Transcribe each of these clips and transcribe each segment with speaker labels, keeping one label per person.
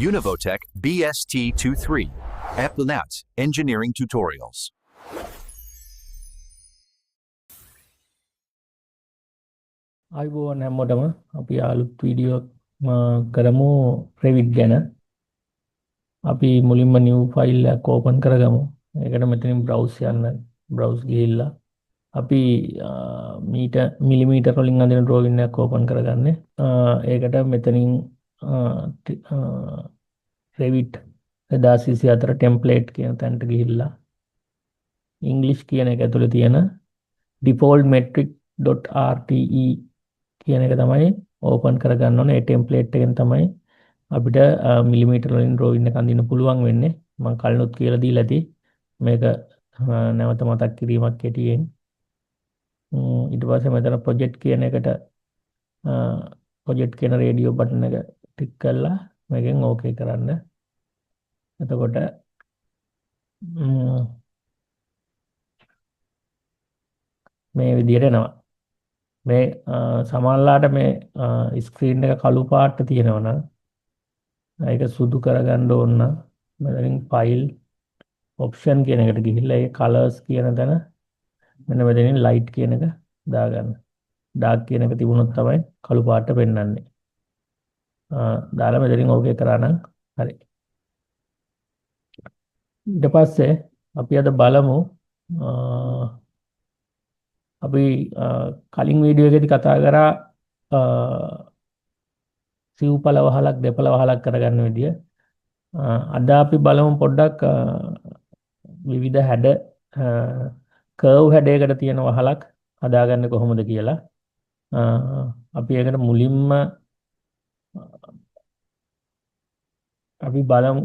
Speaker 1: Univotech BST23, AppleNet Engineering Tutorials.
Speaker 2: අයිබෝන් හැමෝටම අපි අලුත් වීඩියෝ කරමු Revit ගැන. අපි මුලින්ම new file එකක් open කරගමු. ඒකට මෙතනින් browse යන්න. browse ගිහිල්ලා අපි මිලිමීටර වලින් අඳින drawing එකක් open කරගන්නේ. ඒකට මෙතනින් Revit 2024 template කියන තැනට ගිහිල්ලා English කියන එක ඇතුලේ තියෙන default metric.rte කියන එක තමයි ඕපන් කරගන්න ඕනේ. ඒ ටෙම්ප්ලේට් එකෙන් තමයි අපිට මිලිමීටර වලින් drawing එක අඳින්න පුළුවන් වෙන්නේ. මම කලිනුත් කියලා දීලා ඇති. මේක නැවත මතක් කිරීමක් කෙටියෙන්. ඊට පස්සේ මෙතන project කියන එකට project කියන රේඩියෝ බටන් එක ටික් කරලා මේකෙන් ඕකේ කරන්න. එතකොට මේ විදිහට එනවා. මේ සමහරලාට මේ ස්ක්‍රීන් එක කළු පාට තියෙනවා නම් ඒක සුදු කරගන්න ඕන නම් මෙතනින් file option කියන එකට ගිහිල්ලා ඒ colors කියන තැන මෙන්න මෙතනින් light කියන එක දාගන්න. dark කියන එක තිබුණොත් තමයි කළු පාට පෙන්වන්නේ. දාලා මෙතනින් ඕකේ කරා නම් හරි. ඊට පස්සේ අපි අද බලමු අපි කලින් වීඩියෝ එකේදී කතා කරා සිව්පල වහලක් දෙපළ වහලක් කරගන්න විදිය. අද අපි බලමු පොඩ්ඩක් විවිධ හැඩ කර්ව් හැඩයකට තියෙන වහලක් හදාගන්නේ කොහොමද කියලා. අපි ඒකට මුලින්ම අපි බලමු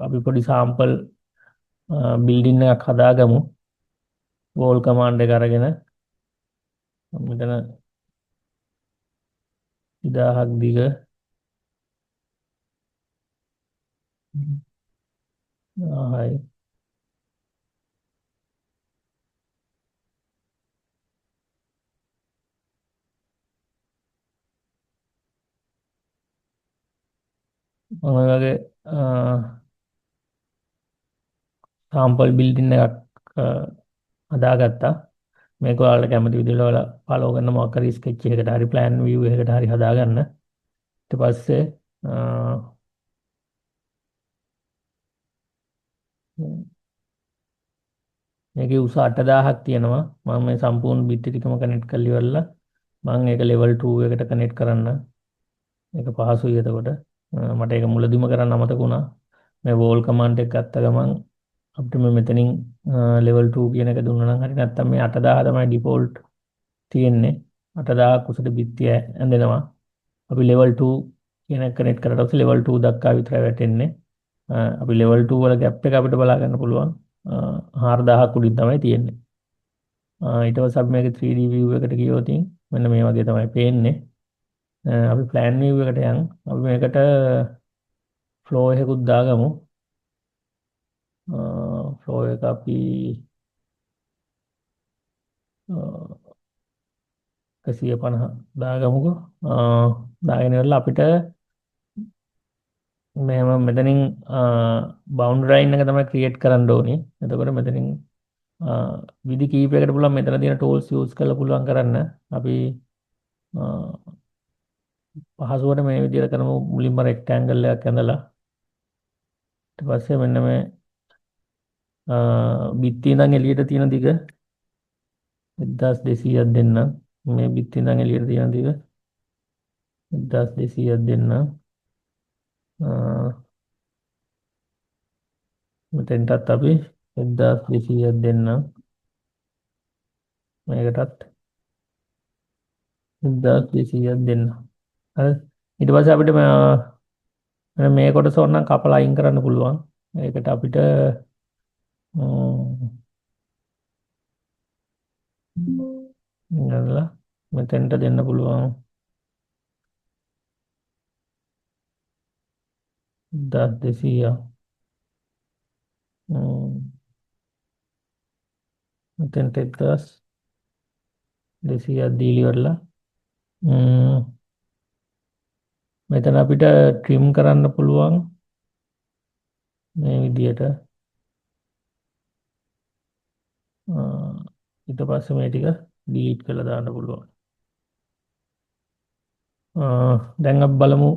Speaker 2: අපි පොඩි සාම්පල් බිල්ඩින් එකක් හදාගමු. wall command එක අරගෙන මෙතන 1000ක් දිග හයි මම වගේ සාම්පල් බිල්ඩින් එකක් හදාගත්තා. මේක ඔයාලට කැමති විදිහට ඔයාලා ෆලෝ කරන මොකක් හරි ස්කෙච් එකකට හරි ප්ලෑන් view එකකට හරි හදාගන්න. ඊට පස්සේ මේකේ උස 8000ක් තියෙනවා. මම මේ සම්පූර්ණ බිත් ටිකම කනෙක්ට් කරලා ඉවරලා මම ඒක level 2 එකට කනෙක්ට් කරන්න. ඒක පහසුයි එතකොට. මට ඒක මුලදිම කරන්න අමතක වුණා. මේ wall command එක ගත්ත ගමන් අපිට මෙතනින් level 2 කියන එක දුන්නා නම් හරි. නැත්නම් මේ 8000 තමයි default තියෙන්නේ. 8000ක් උසට බිත්තිය ඇඳෙනවා. අපි level 2 කියන එක කනෙක්ට් කරලා පස්සේ level 2 දක්වා විතරයි වැටෙන්නේ. අපි level 2 වල gap එක අපිට බලා ගන්න පුළුවන්. 4000ක් උඩින් තමයි තියෙන්නේ. ඊට පස්සේ අපි මේක 3D view එකට ගියොත් මෙන්න මේ වගේ තමයි පේන්නේ. අපි plan view එකට යන් අපි මේකට flow එකකුත් දාගමු. flow එක අපි 150 දාගමුකෝ. දාගෙන ඉවරලා අපිට මෙහෙම මෙතනින් boundary line එක තමයි create කරන්න ඕනේ. එතකොට මෙතනින් විදි කීපයකට පුළුවන් මෙතන තියෙන tools use කරලා පුළුවන් කරන්න. අපි පහසුවට මේ විදිහට කරමු. මුලින්ම rectangle එකක් ඇඳලා ඊට පස්සේ මෙන්න මේ බිත්තිය ඉඳන් එළියට තියෙන දිග 1200ක් දෙන්න. මේ බිත්තිය ඉඳන් එළියට තියෙන දිග 1200ක් දෙන්න. මෙතෙන්ටත් අපි 1200ක් දෙන්න. මේකටත් 1200ක් දෙන්න. හරි. ඊට පස්සේ අපිට මේ කොටස ඕනනම් කපලා අයින් කරන්න පුළුවන්. ඒකට අපිට නේදලා මෙතෙන්ට දෙන්න පුළුවන් 1200. මෙතෙන්ට 1200ක් දීලා ඉවරලා මෙතන අපිට ට්‍රිම් කරන්න පුළුවන් මේ විදියට. අ, ඊට පස්සේ මේ ටික ඩිලීට් කරලා දාන්න පුළුවන්. දැන් අපි බලමු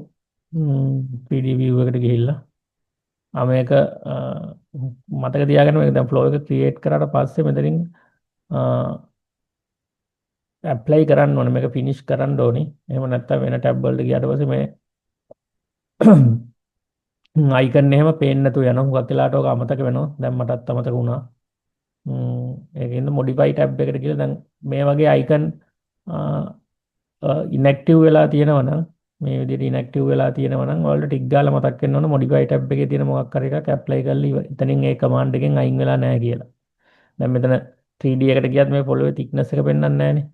Speaker 2: 3D view එකට ගිහිල්ලා. මේක මතක තියාගන්න, මේක දැන් ෆ්ලෝ එක ක්‍රියේට් කරාට පස්සේ මෙතනින් ඇප්ලයි කරන්න ඕනේ, මේක ෆිනිෂ් කරන්න ඕනේ. එහෙම නැත්නම් වෙන ටැබ් වලට ගියාට පස්සේ මේ අයිකන් එහෙම පේන්නේ නැතුව යනවා. හුඟක් වෙලාවට ඔක අමතක වෙනවා. දැන් මටත් අමතක වුණා. ඒකින්ද මොඩිෆයි ටැබ් එකට ගිහලා දැන් මේ වගේ අයිකන් ඉන්ඇක්ටිව් වෙලා තියෙනවා නම්, මේ විදිහට ඉන්ඇක්ටිව් වෙලා තියෙනවා නම් ඔයාලට ටික් ගාලා මතක් වෙන්න ඕන මොඩිෆයි ටැබ් එකේ තියෙන මොකක් හරි එකක් ඇප්ලයි කරලා එතනින් ඒ කමාන්ඩ් එකෙන් අයින් වෙලා නැහැ කියලා. දැන් මෙතන 3D එකට ගියත් මේ පොළවේ thickness එක පෙන්වන්නේ නැහනේ.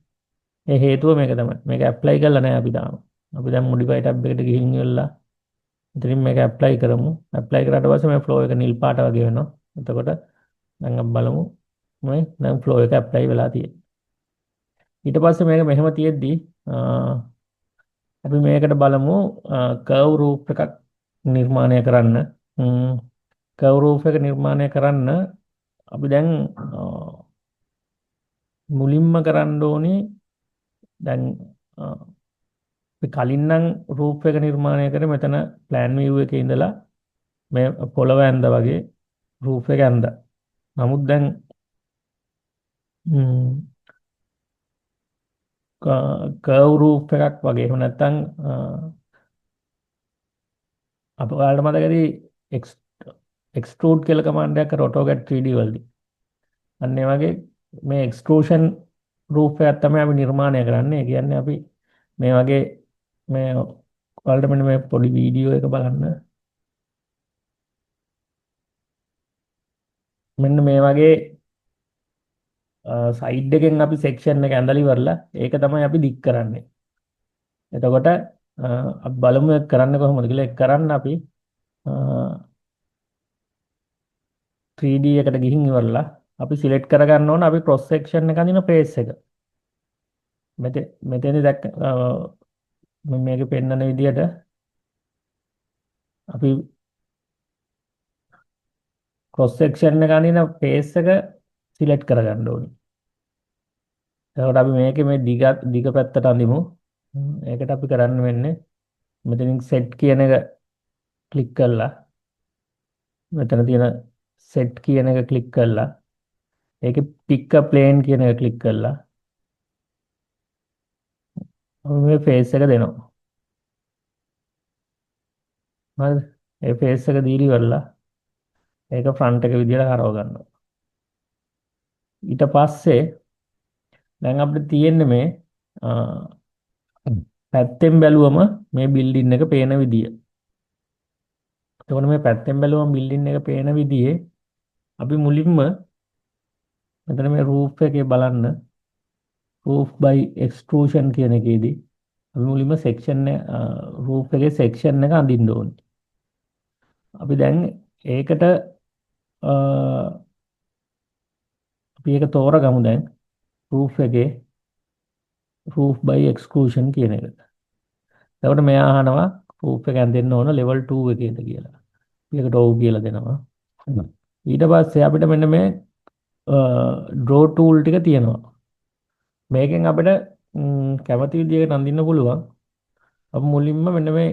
Speaker 2: ඒ හේතුව මේක තමයි. මේක ඇප්ලයි කරලා නැහැ අපි තාම. අපි දැන් මොඩිෆයි ටැබ් එකට ගිහින් ඉවරලා ඉතින් මේක ඇප්ලයි කරමු. ඇප්ලයි කරාට පස්සේ මේ ෆ්ලෝ එක නිල් පාට වගේ වෙනවා. එතකොට දැන් අපි බලමු මේ දැන් ෆ්ලෝ එක ඇප්ලයි වෙලා තියෙන්නේ. ඊට පස්සේ මේක මෙහෙම තියෙද්දි අපි මේකට බලමු කර්ව් රූප් එකක් නිර්මාණය කරන්න. කර්ව් රූප් එක නිර්මාණය කරන්න අපි දැන් මුලින්ම කරන්න ඕනේ දැන් අපි කලින් නම් රූප් එක නිර්මාණය කරේ මෙතන ප්ලෑන් view එකේ ඉඳලා මේ පොළව ඇඳ වගේ රූප් එක ඇඳ. නමුත් දැන් කර්ව් රූප් එකක් වගේ එහෙම නැත්නම් අප ඔයාලට මතකද එක්ස්ට්‍රූඩ් කියලා කමාන්ඩ් එකක් කර AutoCAD 3D වලදී. අන්න ඒ වගේ මේ එක්ස්ට්‍රූෂන් රූප් එකක් තමයි අපි නිර්මාණය කරන්නේ. ඒ කියන්නේ අපි මේ වගේ මේ ඔයාලට මෙන්න මේ පොඩි වීඩියෝ එක බලන්න. මෙන්න මේ වගේ සයිඩ් එකෙන් අපි සෙක්ෂන් එක ඇඳලා ඉවරලා ඒක තමයි අපි දික් කරන්නේ. එතකොට අපි බලමු ඒක කරන්න කොහොමද කියලා. ඒක කරන්න අපි 3D එකට ගිහින් ඉවරලා අපි සිලෙක්ට් කරගන්න ඕන අපි ක්‍රොස් සෙක්ෂන් එක අඳින ෆේස් එක. මෙතෙන්දි දැක්ක මේකේ පෙන්නන විදියට අපි ක්‍රොස් සෙක්ෂන් එක අඳින ෆේස් එක සිලෙක්ට් කරගන්න ඕනේ. එතකොට අපි මේකේ මේ දිග පැත්තට අඳිමු. ඒකට අපි කරන්න වෙන්නේ මෙතනින් සෙට් කියන එක ක්ලික් කරලා මෙතන තියෙන සෙට් කියන එක ක්ලික් කරලා ඒකේ පික් අ ප්ලේන් කියන එක ක්ලික් කරලා අපි මේ ෆේස් එක දෙනවා. හරිද? ඒ ෆේස් එක දීලි ඉවරලා ඒක ෆ්‍රන්ට් එක විදියට කරව ගන්නවා. ඊට පස්සේ දැන් අපිට තියෙන්නේ මේ පැත්තෙන් බැලුවම මේ බිල්ඩින් එක පේන විදිය. එතකොට මේ පැත්තෙන් බැලුවම බිල්ඩින් එක පේන විදිහේ අපි මුලින්ම මෙතන මේ රූෆ් එකේ බලන්න රූෆ් බයි එක්ස්ට්‍රූෂන් කියන එකේදී අපි මුලින්ම සෙක්ෂන් රූෆ් එකේ සෙක්ෂන් එක අඳින්න ඕනේ. අපි දැන් ඒකට අපි ඒක තෝරගමු දැන් රූෆ් එකේ රූෆ් බයි එක්ස්ට්‍රූෂන් කියන එක. එතකොට මෙයා අහනවා රූෆ් එක ඇඳෙන්න ඕන ලෙවල් 2 එකේද කියලා. ඒකට ඔව් කියලා දෙනවා. ඊට පස්සේ අපිට මෙන්න මේ draw tool ටික තියෙනවා. මේකෙන් අපිට කැමති විදිහකට අඳින්න පුළුවන්. අපි මුලින්ම මෙන්න මේ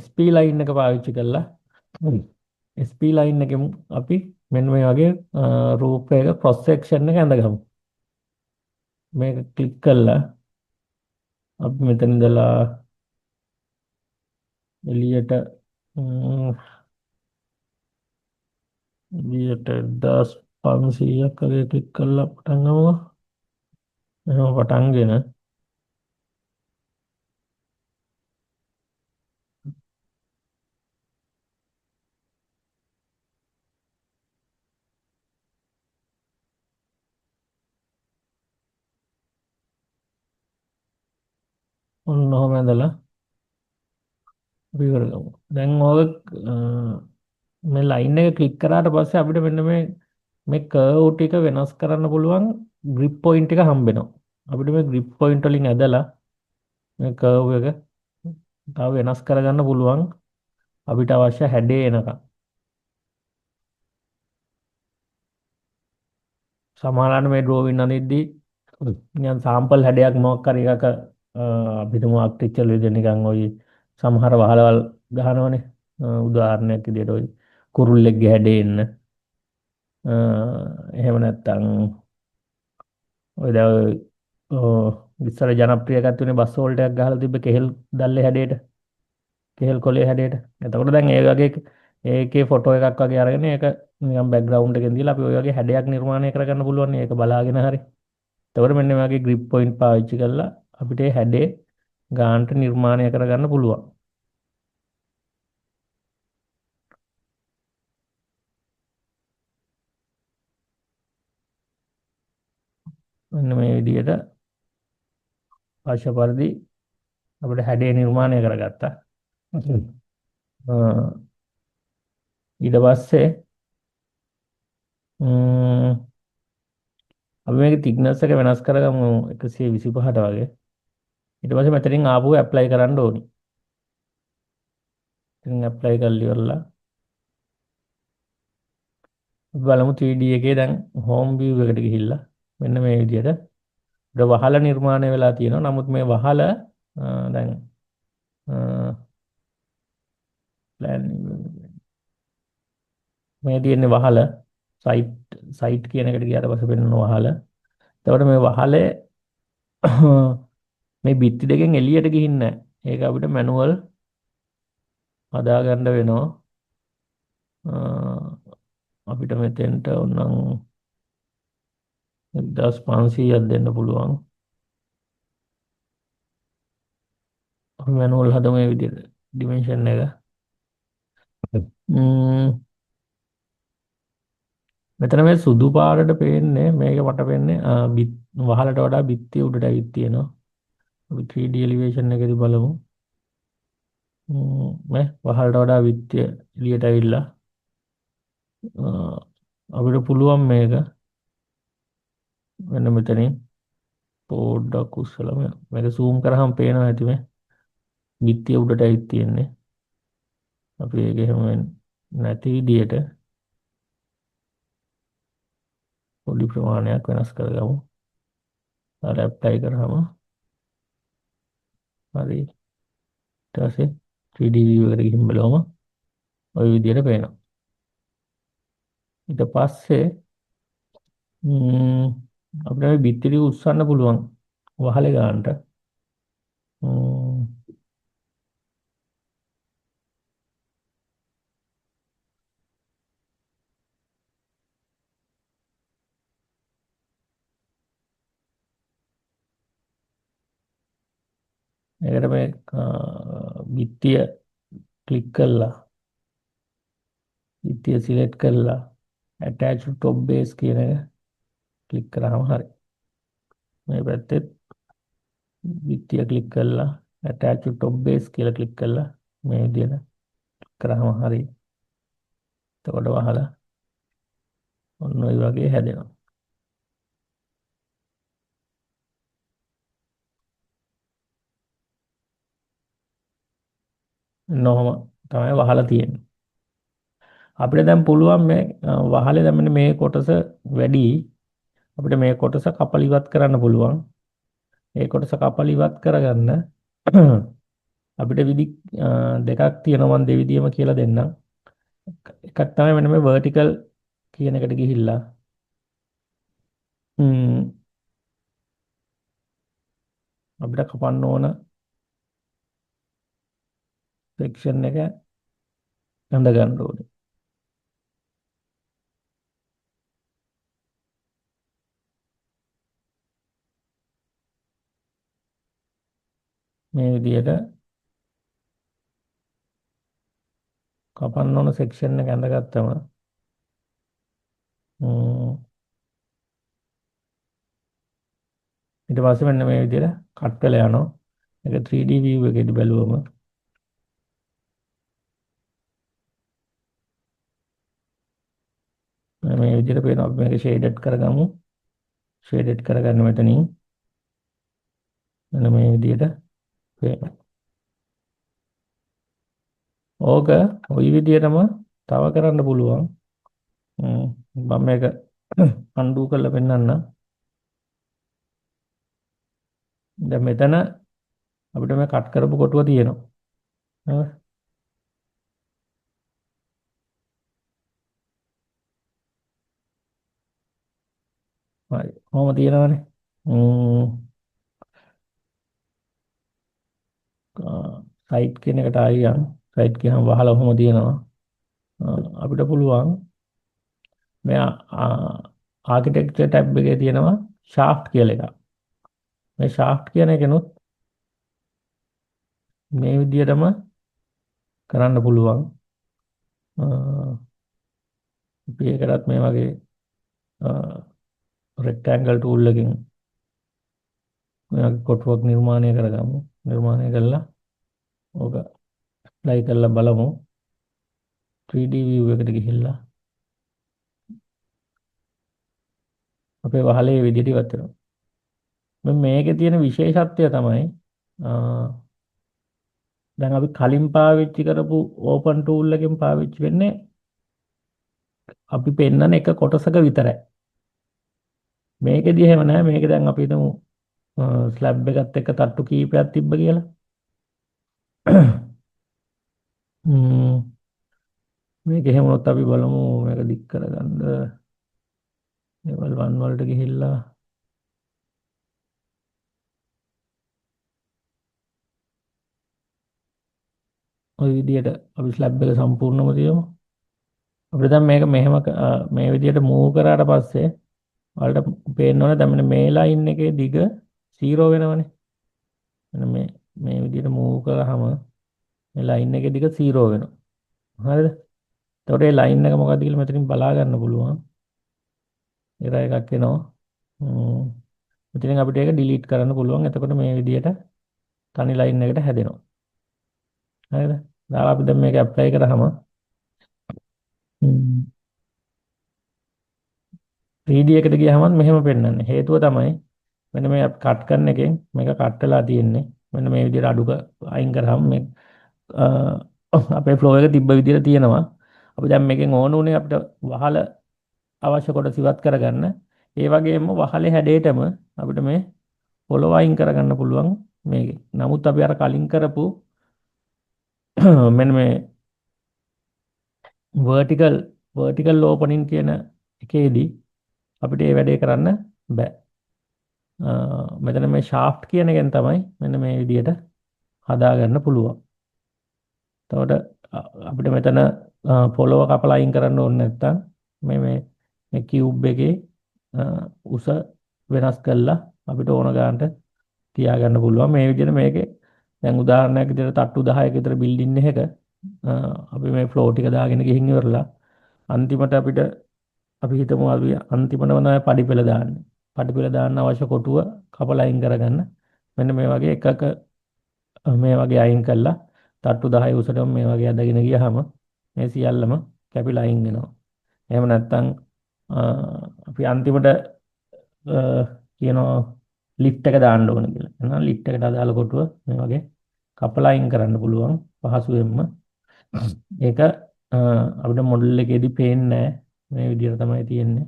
Speaker 2: SP line එක පාවිච්චි කරලා SP line එකෙන් අපි මෙන්න මේ වගේ රූප එක cross section එක ඇඳගමු. මේක ක්ලික් කරලා අපි මෙතන ඉඳලා එළියට 1500ක් වගේ ක්ලික් කරලා පටන් ගමු. එහෙනම් පටන්ගෙන ඔන්න ඔහම ඇඳලා අපි ඉවර කරමු. දැන් ඔය මේ ලයින් එක ක්ලික් කරාට පස්සේ අපිට මෙන්න මේ කර්ව් ටික වෙනස් කරන්න පුළුවන් grip point එක හම්බ වෙනවා. අපිට මේ grip point වලින් ඇදලා මේ කර්ව් එක තව වෙනස් කරගන්න පුළුවන් අපිට අවශ්‍ය හැඩේ එනකම්. සමහරවිට මේ ඩ්‍රෝවින් අනිද්දී නිකන් සාම්පල් හැඩයක් මොකක් හරි එකක අපිට ආර්කිටෙක්චර් විදිහට නිකන් ওই සමහර වහලවල් ගහනවනේ. උදාහරණයක් විදිහට ওই කුරුල්ලෙක්ගේ හැඩේ එන්න. එහෙම නැත්නම් ඔය දැන් ඉස්සර ජනප්‍රිය එකක් තුනේ බස් වෝල්ට් එකක් ගහලා තිබ්බ කෙහෙල් දැල්ලේ හැඩයට, කෙහෙල් කොලේ හැඩයට. එතකොට දැන් ඒ වගේ ඒකේ ෆොටෝ එකක් වගේ අරගෙන ඒක නිකන් බෑග්ග්‍රවුන්ඩ් එකෙන් දීලා අපි ඔය වගේ හැඩයක් නිර්මාණය කරගන්න පුළුවන් නේ ඒක බලාගෙන හරි. එතකොට මෙන්න මේ වගේ ග්‍රිප් පොයින්ට් පාවිච්චි කරලා අපිට ඒ හැඩේ ගානට නිර්මාණය කරගන්න පුළුවන්. මෙන්න මේ විදිහට අවශ්‍ය පරිදි අපිට හැඩේ නිර්මාණය කරගත්තා. අ, ඊට පස්සේ අපි මේකේ thickness එක වෙනස් කරගමු 125ට වගේ. ඊට පස්සේ මෙතනින් ආපහු ඇප්ලයි කරන්න ඕනි. ඉතින් ඇප්ලයි කරලා ඉවරලා අපි බලමු 3D එකේ දැන් home view එකට ගිහිල්ලා මෙන්න මේ විදිහට වහල නිර්මාණය වෙලා තියෙනවා. නමුත් මේ වහල දැන් plan මේ තියෙන්නේ වහල සයිට් කියන එකට ගියාට පස්සේ වෙන්න වහල. එතකොට මේ වහලේ මේ බිත්ති දෙකෙන් එළියට ගිහින් නැහැ. ඒක අපිට මැනුවල් හදා ගන්න වෙනවා. අපිට මෙතෙන්ට ඕනනම් 1500ක් දෙන්න පුළුවන්. අපි මැනුවල් හදමු මේ විදිහට ඩිමෙන්ෂන් එක. මෙතන මේ සුදු පාටට පේන්නේ මේක මට පේන්නේ වහලට වඩා බිත්තිය උඩට ඇවිත් තියෙනවා. අපි 3D එලිවේෂන් එකේදී බලමු. මේ වහලට වඩා බිත්තිය එළියට ඇවිල්ලා අපිට පුළුවන් මේක මෙන්න මෙතනින් පොඩ්ඩක් උස්සලා මේක zoom කරාම පේනවා ඇති මේ බිත්තිය උඩට ඇවිත් තියෙන්නේ. අපි ඒක එහෙම නැති විදියට පොඩි ප්‍රමාණයක් වෙනස් කරගමු. අර ඇප්ලයි කරාම හරි. ඊට පස්සේ 3D view එකට ගිහින් බලමු. ওই විදියට පේනවා. ඊට පස්සේ අපිට මේ බිත්තිය උස්සන්න පුළුවන් වහලේ ගන්නට. ඒකට මේ බිත්තිය ක්ලික් කරලා බිත්තිය සිලෙක්ට් කරලා attach to top base කියන එක ක්ලික් කරාම හරි. මේ පැත්තේ බිත්තිය ක්ලික් කරලා attach to top base කියලා ක්ලික් කරලා මේ විදිහට කරාම හරි. එතකොට වහලා ඔන්න ඔය වගේ හැදෙනවා. නොහොම තමයි වහලා තියෙන්නේ. අපිට දැන් පුළුවන් මේ වහලේ දැන් මෙන්න මේ කොටස වැඩි අපිට මේ කොටස කපල ඉවත් කරන්න පුළුවන්. ඒ කොටස කපල ඉවත් කරගන්න අපිට විදි දෙකක් තියෙනවා. මම දෙවිදියම කියලා දෙන්නම්. එකක් තමයි මෙන්න මේ vertical කියන එකට ගිහිල්ලා අපිට කපන්න ඕන section එක ඇඳ ගන්න ඕනේ. මේ විදිහට කපන්න ඕන section එක ඇඳගත්තම ඊට පස්සේ මෙන්න මේ විදිහට කට් වෙලා යනවා. ඒක 3D view එකේදී බැලුවම මේ විදිහට පේනවා. අපි මේක shaded කරගමු. shaded කරගන්න මෙතනින් මෙන්න මේ විදිහට පේනවා. ඕක ওই විදිහටම තව කරන්න පුළුවන්. මම මේක අන්ඩු කරලා පෙන්නන්න. දැන් මෙතන අපිට මේ කට් කරපු කොටුව තියෙනවා. හරි. හරි. කොහොම තියෙනවනේ. සයිට් කියන එකට ආයියන් සයිට් කියහම වහලා ඔහොම තියෙනවා. අපිට පුළුවන් මේ ආකිටෙක්චර් ටැබ් එකේ තියෙනවා ෂාෆ්ට් කියලා එකක්. මේ ෂාෆ්ට් කියන එකනොත් මේ විදිහටම කරන්න පුළුවන්. අපි ඒකටත් මේ වගේ රෙක්ටැන්ගල් ටූල් එකකින් මේ වගේ කොටුවක් නිර්මාණය කරගමු. නිර්මාණය කළා ඕක ප්ලයි කරලා බලමු. 3D view එකට ගිහිල්ලා අපේ වහලේ මේ විදිහට ඉවත් වෙනවා. මේකේ තියෙන විශේෂත්වය තමයි දැන් අපි කලින් පාවිච්චි කරපු ඕපන් ටූල් එකෙන් පාවිච්චි වෙන්නේ අපි පෙන්නන එක කොටසක විතරයි. මේකෙදි එහෙම නැහැ. මේක දැන් අපි හිතමු ස්ලැබ් එකත් එක්ක තට්ටු කීපයක් තිබ්බ කියලා. මේක එහෙම වුණොත් අපි බලමු මේක දික් කරගන්න level 1 වලට ගිහිල්ලා ওই විදිහට අපි ස්ලැබ් එක සම්පූර්ණම තියමු. අපිට දැන් මේක මෙහෙම මේ විදිහට මූව් කරාට පස්සේ වලට පේන්න ඕනේ දැන් මෙන්න මේ ලයින් එකේ දිග 0 වෙනවනේ. මෙන්න මේ විදිහට මූව් කරාම මේ ලයින් එකේ දිග 0 වෙනවා. හරිද? එතකොට මේ ලයින් එක මොකක්ද කියලා මෙතනින් බලා ගන්න පුළුවන්. එරර් එකක් එනවා. මෙතනින් අපිට ඒක ඩිලීට් කරන්න පුළුවන්. එතකොට මේ විදිහට තනි ලයින් එකකට හැදෙනවා. හරිද? දාලා අපි දැන් මේක ඇප්ලයි කරාම 3D එකට ගියහම මෙහෙම පෙන්වන්නේ. හේතුව තමයි මෙන්න මේ කට් කරන එකෙන් මේක කට් වෙලා තියෙන්නේ. මෙන්න මේ විදිහට අඩු අයින් කරාම මේ අපේ ෆ්ලෝ එක තිබ්බ විදිහට තියෙනවා. අපි දැන් මේකෙන් ඕන උනේ අපිට වහල අවශ්‍ය කොටස ඉවත් කරගන්න. ඒ වගේම වහලේ හැඩයටම අපිට මේ පොළොව අයින් කරගන්න පුළුවන් මේකේ. නමුත් අපි අර කලින් කරපු මෙන්න මේ vertical opening කියන එකේදී අපිට මේ වැඩේ කරන්න බෑ. මෙතන මේ shaft කියන එකෙන් තමයි මෙන්න මේ විදිහට හදාගන්න පුළුවන්. එතකොට අපිට මෙතන පොළොව කපලා අයින් කරන්න ඕනේ නැත්නම් මේ cube එකේ උස වෙනස් කරලා අපිට ඕන ගන්නට තියාගන්න පුළුවන්. මේ විදිහට මේකේ දැන් උදාහරණයක් විදිහට තට්ටු 10ක විතර බිල්ඩින් එකක අපි මේ ෆ්ලෝ ටික දාගෙන ගිහින් ඉවරලා අන්තිමට අපිට අපි හිතමු අපි අන්තිමටම තමයි පඩි පෙළ දාන්නේ. පඩි පෙළ දාන්න අවශ්‍ය කොටුව කපලා අයින් කරගන්න. මෙන්න මේ වගේ එකක මේ වගේ අයින් කළා තට්ටු 10 උසටම මේ වගේ අදගෙන ගියාම මේ සියල්ලම කැපිලා අයින් වෙනවා. එහෙම නැත්නම් අපි අන්තිමට කියනවා ලිෆ්ට් එක දාන්න ඕන කියලා. එහෙනම් ලිෆ්ට් එකට අදාළ කොටුව මේ වගේ කපලා අයින් කරන්න පුළුවන් පහසුවෙන්ම. ඒක අපිට මොඩල් එකේදී පේන්නේ නැහැ. මේ විදිහට තමයි තියෙන්නේ.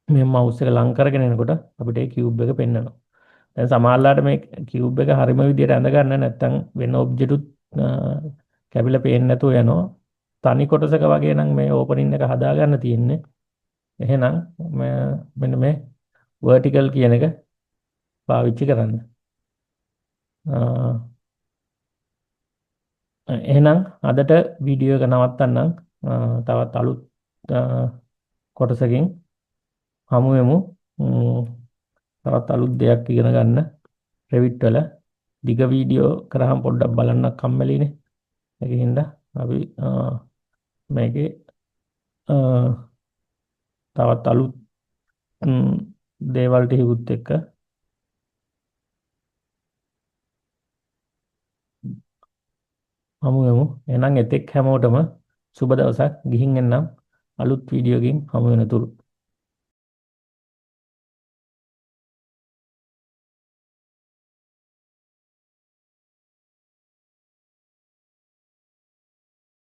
Speaker 2: මේ මවුස් එක ලං කරගෙන එනකොට අපිට ඒ කියුබ් එක පෙන්වනවා. දැන් සමහරලාට මේ කියුබ් එක හරිම විදිහට ඇඳ ගන්න නැත්නම් වෙන ඔබ්ජෙක්ට් උත් කැපිලා පේන්නේ නැතුව යනවා. තනි කොටසක වගේ නම් මේ ඕපනින් එක හදා ගන්න තියෙන්නේ. එහෙනම් මෙන්න මේ vertical කියන එක පාවිච්චි කරන්න. එහෙනම් අදට වීඩියෝ එක නවත්තන්නම්. තවත් අලුත් කොටසකින් හමු වෙමු. තවත් අලුත් දෙයක් ඉගෙන ගන්න Revit වල දිග වීඩියෝ කරාම පොඩ්ඩක් බලන්න කම්මැලිනේ. ඒකින්ද අපි මේකේ තවත් අලුත් දේවල් ටිකුත් එක්ක හමු වෙමු. එහෙනම් එතෙක් හැමෝටම සුබ දවසක්. ගිහින් එන්නම් අලුත් වීඩියෝකින් හමු වෙනතුරු.